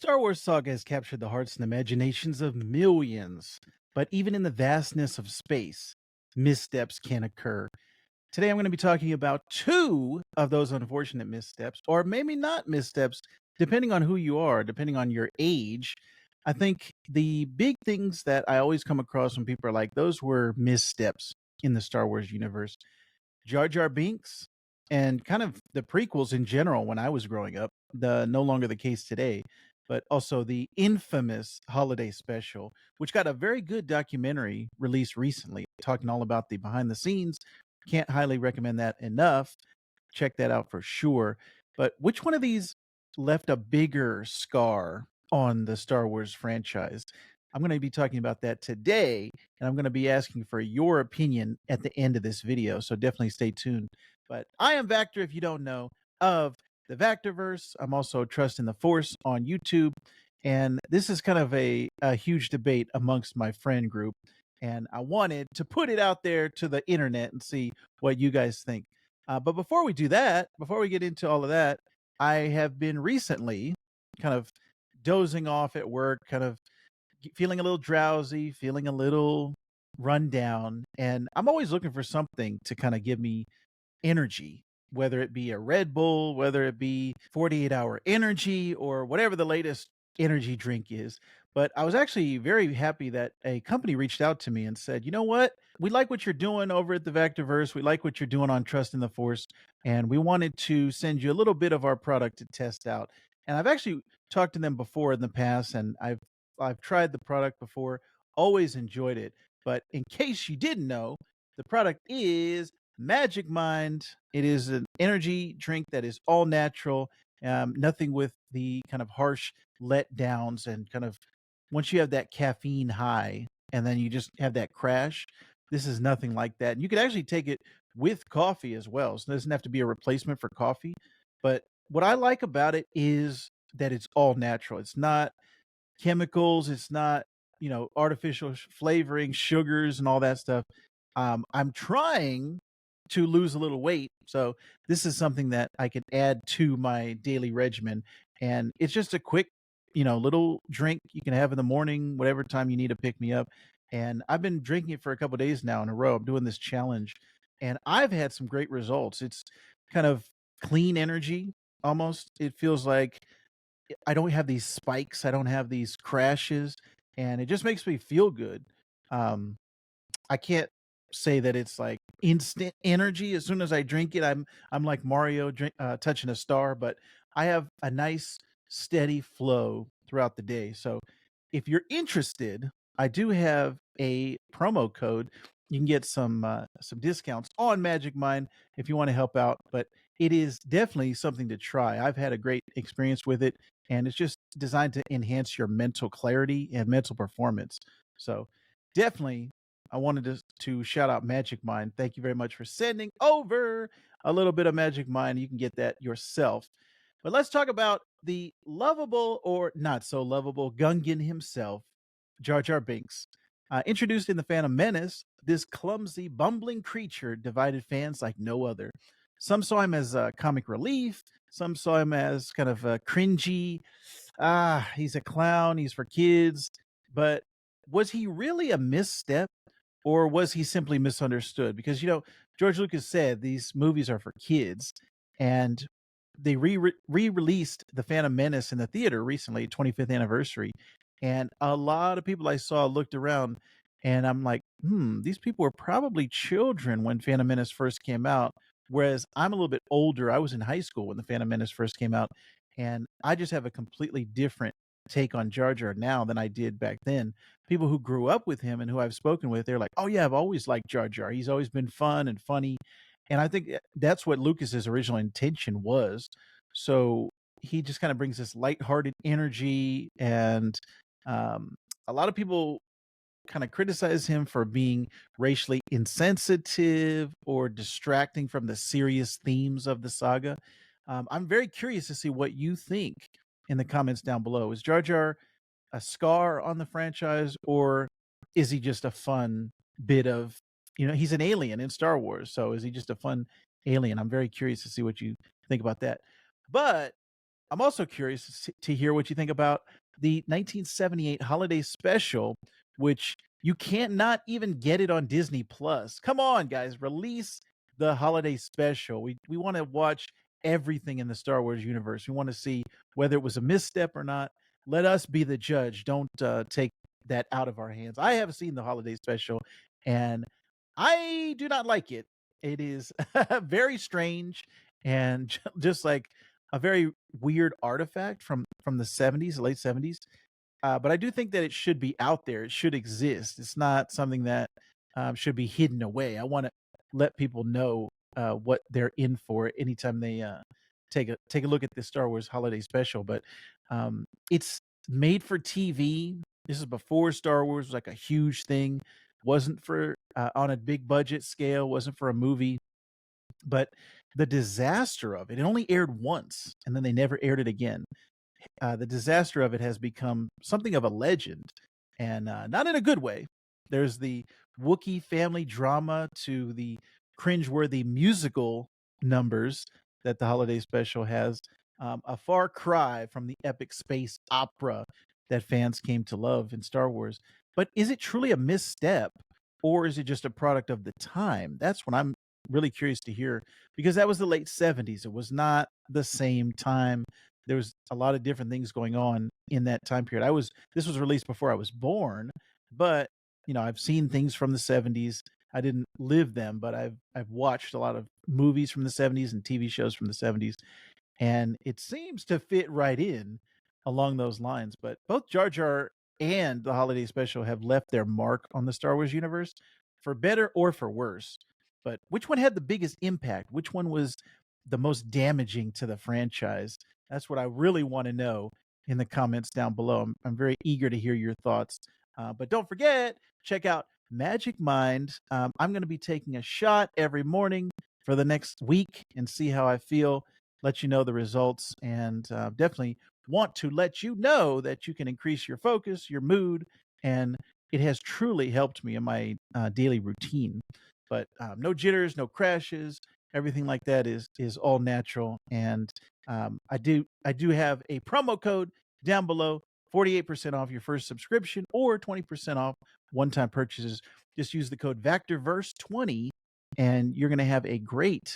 Star Wars saga has captured the hearts and imaginations of millions, but even in the vastness of space, missteps can occur. Today, I'm going to be talking about two of those unfortunate missteps, or maybe not missteps, depending on who you are, depending on your age. I think the big things that I always come across when people are like, those were missteps in the Star Wars universe. Jar Jar Binks and kind of the prequels in general when I was growing up, the no longer the case today, but also the infamous holiday special, which got a very good documentary released recently, talking all about the behind the scenes. Can't highly recommend that enough. Check that out for sure. But which one of these left a bigger scar on the Star Wars franchise? I'm going to be talking about that today, and I'm going to be asking for your opinion at the end of this video. So definitely stay tuned. But I am Vactor, if you don't know, of the vactor-verse. I'm also Trust in the Force on YouTube. And this is kind of a huge debate amongst my friend group. And I wanted to put it out there to the internet and see what you guys think. But before we do that, before we get into all of that, I have been recently kind of dozing off at work, kind of feeling a little drowsy, feeling a little run down. And I'm always looking for something to kind of give me energy, whether it be a Red Bull, whether it be 48-hour energy, or whatever the latest energy drink is. But I was actually very happy that a company reached out to me and said, you know what? We like what you're doing over at the Vectorverse. We like what you're doing on Trust in the Force. And we wanted to send you a little bit of our product to test out. And I've actually talked to them before in the past, and I've tried the product before, always enjoyed it. But in case you didn't know, the product is Magic Mind. It is an energy drink that is all natural, nothing with the kind of harsh letdowns and kind of once you have that caffeine high and then you just have that crash. This is nothing like that. And you could actually take it with coffee as well. So it doesn't have to be a replacement for coffee. But what I like about it is that it's all natural. It's not chemicals, it's not, artificial flavoring, sugars, and all that stuff. I'm trying to lose a little weight, so this is something that I could add to my daily regimen, and it's just a quick, little drink you can have in the morning, whatever time you need to pick me up. And I've been drinking it for a couple days now in a row. I'm doing this challenge, and I've had some great results. It's kind of clean energy almost. It feels like I don't have these spikes, I don't have these crashes, and it just makes me feel good. Um, I can't say that it's like instant energy. As soon as I drink it, I'm like Mario touching a star, but I have a nice steady flow throughout the day. So if you're interested, I do have a promo code. You can get some discounts on Magic Mind if you want to help out, but it is definitely something to try. I've had a great experience with it, and it's just designed to enhance your mental clarity and mental performance. So definitely I wanted to shout out Magic Mind. Thank you very much for sending over a little bit of Magic Mind. You can get that yourself. But let's talk about the lovable or not so lovable Gungan himself, Jar Jar Binks. Introduced in The Phantom Menace, this clumsy, bumbling creature divided fans like no other. Some saw him as comic relief, some saw him as kind of cringy. He's a clown, he's for kids. But was he really a misstep? Or was he simply misunderstood? Because, George Lucas said these movies are for kids, and they re-released The Phantom Menace in the theater recently, 25th anniversary. And a lot of people I saw looked around, and I'm like, these people were probably children when Phantom Menace first came out. Whereas I'm a little bit older. I was in high school when The Phantom Menace first came out, and I just have a completely different take on Jar Jar now than I did back then. People who grew up with him and who I've spoken with, they're like, "Oh yeah, I've always liked Jar Jar. He's always been fun and funny." And I think that's what Lucas's original intention was. So he just kind of brings this lighthearted energy, and um, a lot of people kind of criticize him for being racially insensitive or distracting from the serious themes of the saga. I'm very curious to see what you think in the comments down below. Is Jar Jar a scar on the franchise, or is he just a fun bit of, he's an alien in Star Wars, so is he just a fun alien? I'm very curious to see what you think about that. But I'm also curious to hear what you think about the 1978 holiday special, which you can't not even get it on Disney Plus. Come on, guys, release the holiday special. We want to watch everything in the Star Wars universe. We want to see whether it was a misstep or not. Let us be the judge. Don't take that out of our hands. I have seen the holiday special, and I do not like it. It is very strange and just like a very weird artifact from the 70s, late 70s. But I do think that it should be out there. It should exist. It's not something that should be hidden away. I want to let people know what they're in for anytime they take a look at the Star Wars holiday special. But it's made for TV. This is before Star Wars was like a huge thing. Wasn't for on a big budget scale. Wasn't for a movie, but the disaster of it. It only aired once, and then they never aired it again. The disaster of it has become something of a legend, and not in a good way. There's the Wookiee family drama to the cringeworthy musical numbers that the holiday special has. A far cry from the epic space opera that fans came to love in Star Wars. But is it truly a misstep, or is it just a product of the time? That's what I'm really curious to hear, because that was the late 70s. It was not the same time. There was a lot of different things going on in that time period. This was released before I was born, but I've seen things from the 70s. I didn't live them, but I've watched a lot of movies from the 70s and TV shows from the 70s, and it seems to fit right in along those lines. But both Jar Jar and the holiday special have left their mark on the Star Wars universe, for better or for worse. But which one had the biggest impact? Which one was the most damaging to the franchise? That's what I really want to know in the comments down below. I'm very eager to hear your thoughts. But don't forget, check out Magic Mind. I'm going to be taking a shot every morning for the next week and see how I feel, let you know the results, and definitely want to let you know that you can increase your focus, your mood, and it has truly helped me in my daily routine. But no jitters, no crashes, everything like that is all natural. And I do have a promo code down below, 48% off your first subscription or 20% off one-time purchases. Just use the code vactor-verse 20, and you're going to have a great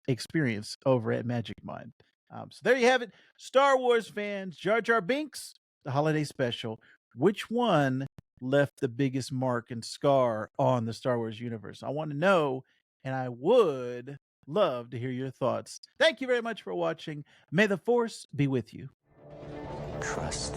experience over at Magic Mind. So there you have it. Star Wars fans, Jar Jar Binks, the holiday special. Which one left the biggest mark and scar on the Star Wars universe? I want to know, and I would love to hear your thoughts. Thank you very much for watching. May the Force be with you. Trust